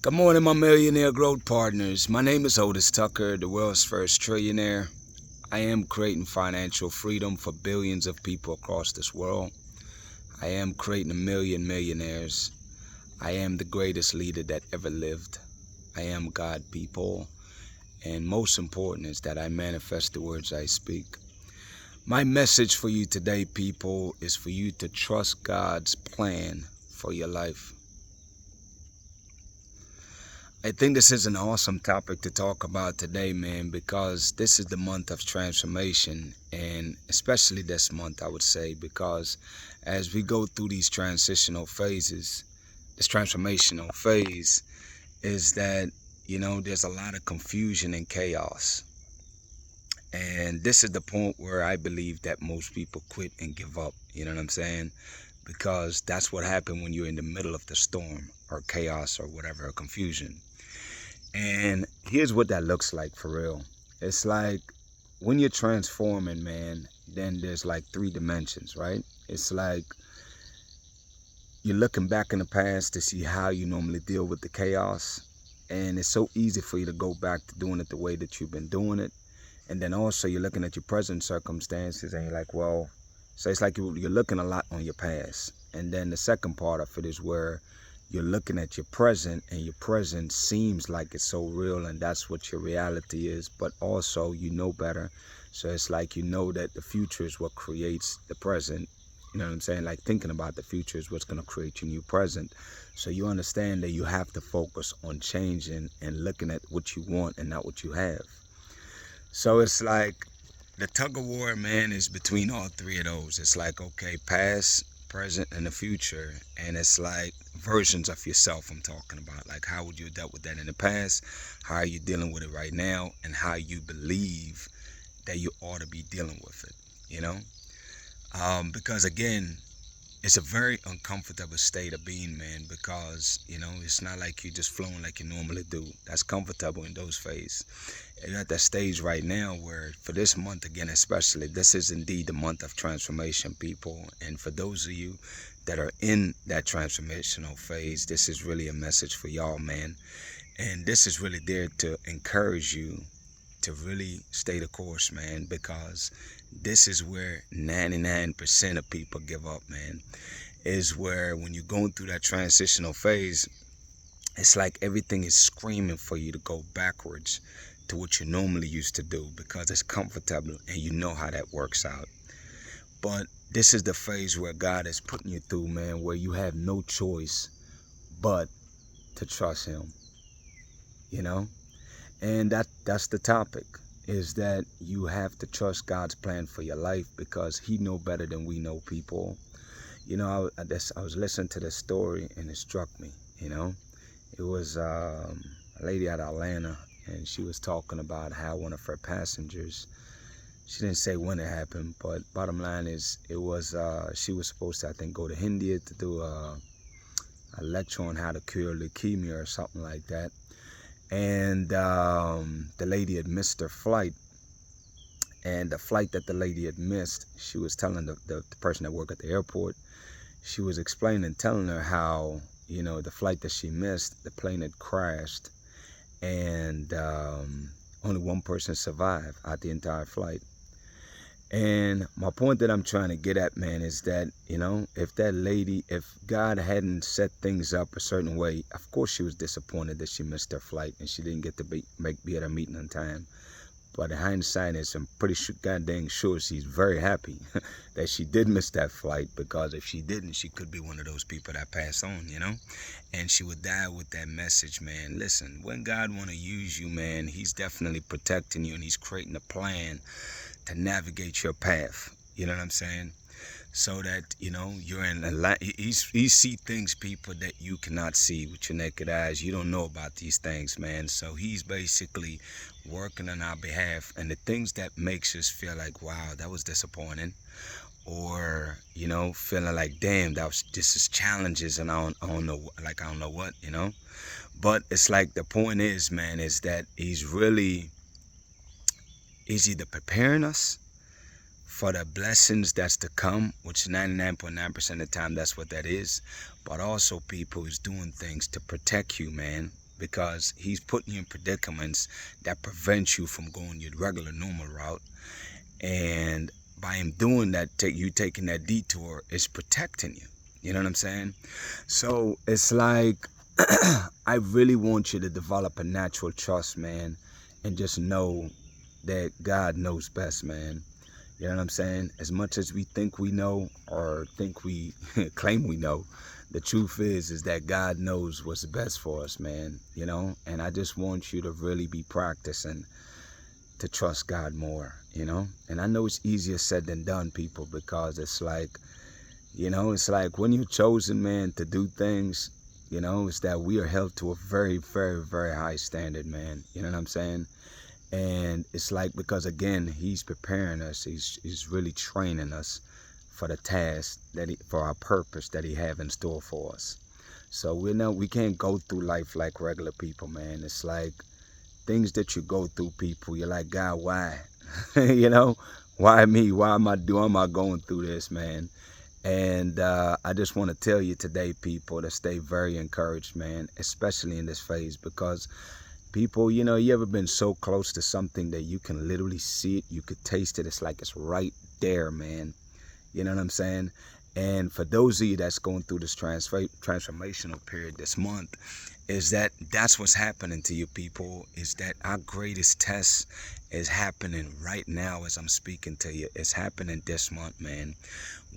Good morning, my millionaire growth partners. My name is Otis Tucker, the world's first trillionaire. I am creating financial freedom for billions of people across this world. I am creating a million millionaires. I am the greatest leader that ever lived. I am God, people. And most important is that I manifest the words I speak. My message for you today, people, is for you to trust God's plan for your life. I think this is an awesome topic to talk about today, man, because this is the month of transformation, and especially this month, I would say, because as we go through these transitional phases, this transformational phase is that, there's a lot of confusion and chaos. And this is the point where I believe that most people quit and give up, you know what I'm saying? Because that's what happened when you're in the middle of the storm or chaos or whatever, or confusion. And here's what that looks like for real. It's like when you're transforming, man, then there's like 3 dimensions, right? It's like you're looking back in the past to see how you normally deal with the chaos. And it's so easy for you to go back to doing it the way that you've been doing it. And then also you're looking at your present circumstances and you're like, well, so it's like you're looking a lot on your past. And then the second part of it is where you're looking at your present, and your present seems like it's so real, and that's what your reality is. But also you know better. So it's like you know that the future is what creates the present. You know what I'm saying? Like thinking about the future is what's going to create your new present. So you understand that you have to focus on changing and looking at what you want and not what you have. So it's like the tug of war, man, is between all 3 of those. It's like, okay, past, present, and the future. And it's like versions of yourself I'm talking about. Like how would you have dealt with that in the past? How are you dealing with it right now? And how you believe that you ought to be dealing with it, Because again, it's a very uncomfortable state of being, man, because, it's not like you're just flowing like you normally do. That's comfortable in those phases. You're at that stage right now where for this month, again, especially, this is indeed the month of transformation, people. And for those of you that are in that transformational phase, this is really a message for y'all, man. And this is really there to encourage you to really stay the course, man, because this is where 99% of people give up, man. Is where when you're going through that transitional phase, it's like everything is screaming for you to go backwards to what you normally used to do because it's comfortable and you know how that works out. But this is the phase where God is putting you through, man, where you have no choice but to trust him, And that's the topic, is that you have to trust God's plan for your life because he knows better than we know, people. I was listening to this story and it struck me, It was a lady out of Atlanta, and she was talking about how one of her passengers, she didn't say when it happened, but bottom line is she was supposed to, I think, go to India to do a lecture on how to cure leukemia or something like that. And the lady had missed her flight. And the flight that the lady had missed, she was telling the person that worked at the airport, she was explaining, telling her how, the flight that she missed, the plane had crashed, and only one person survived out the entire flight. And my point that I'm trying to get at, man, is that, if God hadn't set things up a certain way, of course she was disappointed that she missed her flight and she didn't get to be at her meeting on time. But in hindsight, I'm pretty sure, goddamn sure, she's very happy that she did miss that flight, because if she didn't, she could be one of those people that pass on, And she would die with that message, man. Listen, when God want to use you, man, he's definitely protecting you, and he's creating a plan to navigate your path. You know what I'm saying? So that, you're in a lot. He see things, people, that you cannot see with your naked eyes. You don't know about these things, man. So he's basically working on our behalf. And the things that makes us feel like, wow, that was disappointing. Or, feeling like, damn, this is challenges and I don't know what, But it's like the point is, man, is that he's either preparing us for the blessings that's to come, which 99.9% of the time, that's what that is. But also, people, is doing things to protect you, man, because he's putting you in predicaments that prevent you from going your regular normal route. And by him doing that, you taking that detour is protecting you. You know what I'm saying? So it's like, I really want you to develop a natural trust, man, and just know that God knows best, man. You know what I'm saying? As much as we think we know, or think we claim we know, the truth is that God knows what's best for us, man. You know? And I just want you to really be practicing to trust God more, you know? And I know it's easier said than done, people, because it's like, you know, it's like when you're chosen, man, to do things, you know, it's that we are held to a very, very, very high standard, man. You know what I'm saying? And it's like, because again, he's preparing us. He's really training us for the task for our purpose that he have in store for us. So we can't go through life like regular people, man. It's like things that you go through, people. You're like, God, why? You know, why me? Why am I going through this, man? And I just want to tell you today, people, to stay very encouraged, man, especially in this phase, because people, you know, you ever been so close to something that you can literally see it, you could taste it, it's like it's right there, man. You know what I'm saying? And for those of you that's going through this transformational period this month, that's what's happening to you, people, is that our greatest test is happening right now as I'm speaking to you. It's happening this month, man,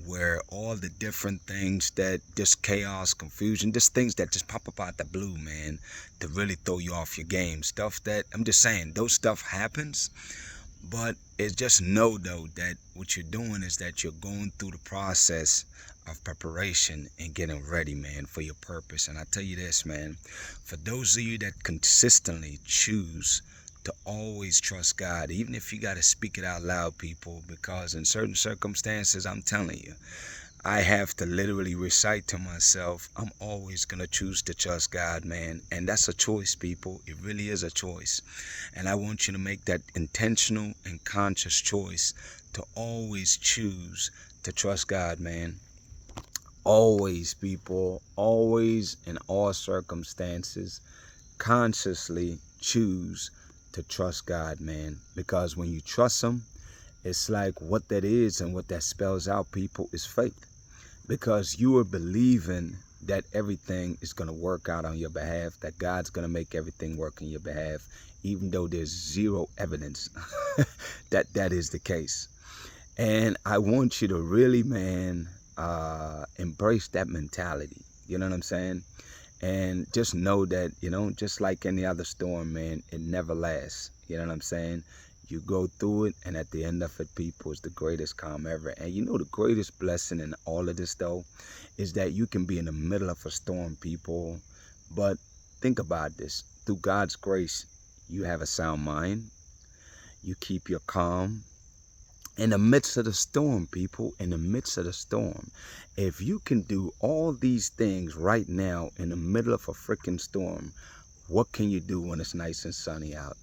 where all the different things that just chaos, confusion, just things that just pop up out the blue, man, to really throw you off your game. Stuff that, I'm just saying, those stuff happens. But it's just know, though, that what you're doing is that you're going through the process of preparation and getting ready, man, for your purpose. And I tell you this, man, for those of you that consistently choose to always trust God, even if you got to speak it out loud, people, because in certain circumstances, I'm telling you, I have to literally recite to myself, I'm always going to choose to trust God, man. And that's a choice, people. It really is a choice. And I want you to make that intentional and conscious choice to always choose to trust God, man. Always, people. Always, in all circumstances, consciously choose to trust God, man. Because when you trust him, it's like what that is and what that spells out, people, is faith. Because you are believing that everything is going to work out on your behalf, that God's going to make everything work on your behalf, even though there's zero evidence that that is the case. And I want you to really, man, embrace that mentality. You know what I'm saying? And just know that, you know, just like any other storm, man, it never lasts. You know what I'm saying? You go through it, and at the end of it, people, is the greatest calm ever. And you know the greatest blessing in all of this, though, is that you can be in the middle of a storm, people. But think about this. Through God's grace, you have a sound mind. You keep your calm. In the midst of the storm, people, in the midst of the storm, if you can do all these things right now in the middle of a freaking storm, what can you do when it's nice and sunny out?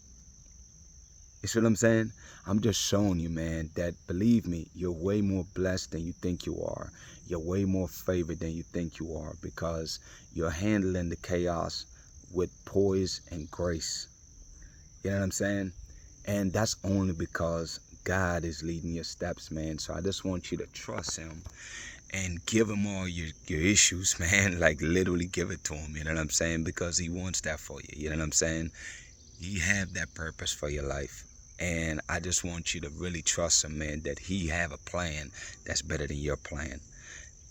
You see what I'm saying? I'm just showing you, man, that believe me, you're way more blessed than you think you are. You're way more favored than you think you are, because you're handling the chaos with poise and grace. You know what I'm saying? And that's only because God is leading your steps, man. So I just want you to trust him and give him all your issues, man. Like literally give it to him, you know what I'm saying? Because he wants that for you, you know what I'm saying? You have that purpose for your life. And I just want you to really trust him, man, that he have a plan that's better than your plan.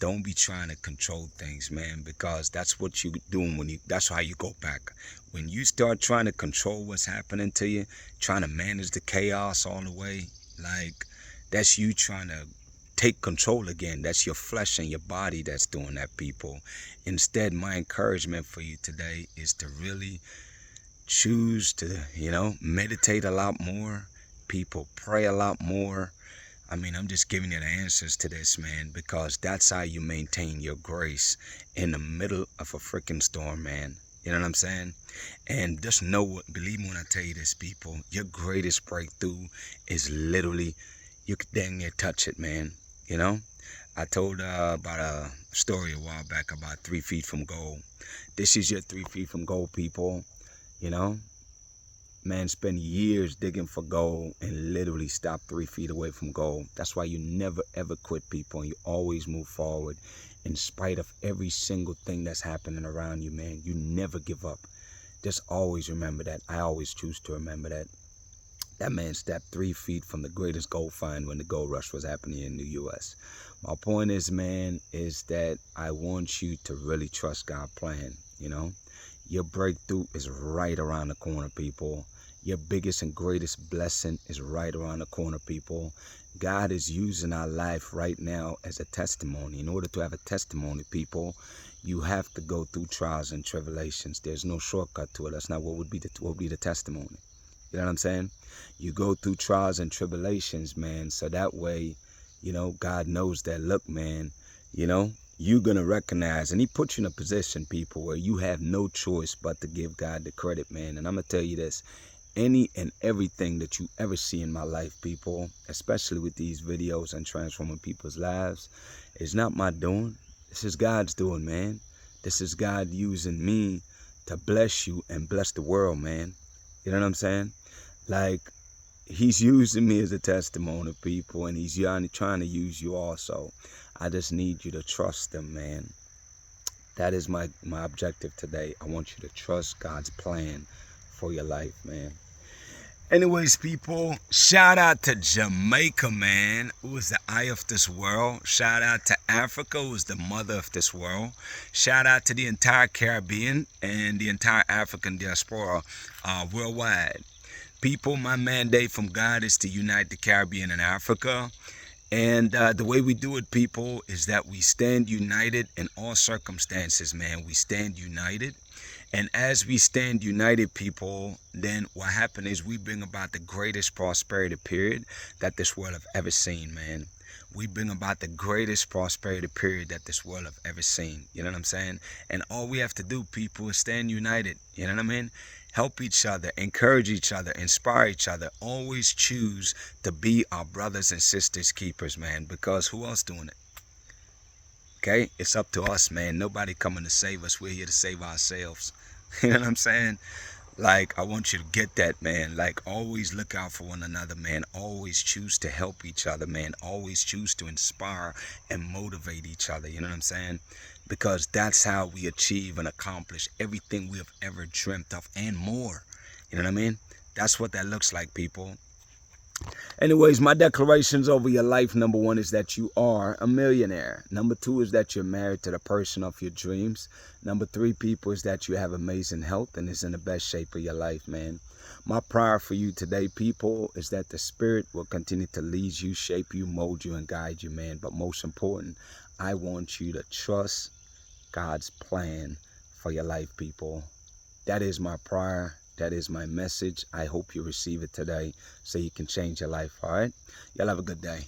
Don't be trying to control things, man, because that's what you're doing that's how you go back. When you start trying to control what's happening to you, trying to manage the chaos all the way, like that's you trying to take control again. That's your flesh and your body that's doing that, people. Instead, my encouragement for you today is to really choose to, you know, meditate a lot more. People, pray a lot more. I mean, I'm just giving you the answers to this, man, because that's how you maintain your grace in the middle of a freaking storm, man. You know what I'm saying? And just know, believe me when I tell you this, people, your greatest breakthrough is literally, you could dang near touch it, man. You know? I told about a story a while back about 3 feet from gold. This is your 3 feet from gold, people. You know, man, spend years digging for gold and literally stop 3 feet away from gold. That's why you never ever quit, people, and you always move forward in spite of every single thing that's happening around you, man. You never give up. Just always remember that. I always choose to remember that. That man stepped 3 feet from the greatest gold find when the gold rush was happening in the U.S. My point is, man, is that I want you to really trust God's plan, you know. Your breakthrough is right around the corner, people. Your biggest and greatest blessing is right around the corner, people. God is using our life right now as a testimony. In order to have a testimony, people, you have to go through trials and tribulations. There's no shortcut to it. That's not what would be the testimony. You know what I'm saying? You go through trials and tribulations, man, so that way, you know, God knows that, look, man, you know, you're going to recognize, and he put you in a position, people, where you have no choice but to give God the credit, man. And I'm going to tell you this, any and everything that you ever see in my life, people, especially with these videos and transforming people's lives, is not my doing. This is God's doing, man. This is God using me to bless you and bless the world, man. You know what I'm saying? Like, he's using me as a testimony, people, and he's trying to use you also. I just need you to trust him, man. That is my objective today. I want you to trust God's plan for your life, man. Anyways, people, shout out to Jamaica, man, who is the eye of this world. Shout out to Africa, who is the mother of this world. Shout out to the entire Caribbean and the entire African diaspora worldwide. People, my mandate from God is to unite the Caribbean and Africa. And the way we do it, people, is that we stand united in all circumstances, man. We stand united. And as we stand united, people, then what happens is we bring about the greatest prosperity period that this world have ever seen, man. We bring about the greatest prosperity period that this world have ever seen. You know what I'm saying? And all we have to do, people, is stand united. You know what I mean? Help each other, encourage each other, inspire each other. Always choose to be our brothers and sisters keepers, man, because who else doing it? Okay? It's up to us, man. Nobody coming to save us. We're here to save ourselves. You know what I'm saying? Like, I want you to get that, man. Like, always look out for one another, man. Always choose to help each other, man. Always choose to inspire and motivate each other. You know what I'm saying? Because that's how we achieve and accomplish everything we have ever dreamt of and more. You know what I mean? That's what that looks like, people. Anyways, my declarations over your life, number 1 is that you are a millionaire. Number 2 is that you're married to the person of your dreams. Number 3, people, is that you have amazing health and is in the best shape of your life, man. My prayer for you today, people, is that the Spirit will continue to lead you, shape you, mold you, and guide you, man. But most important, I want you to trust God's plan for your life, people. That is my prayer. That is my message. I hope you receive it today so you can change your life, all right? Y'all have a good day.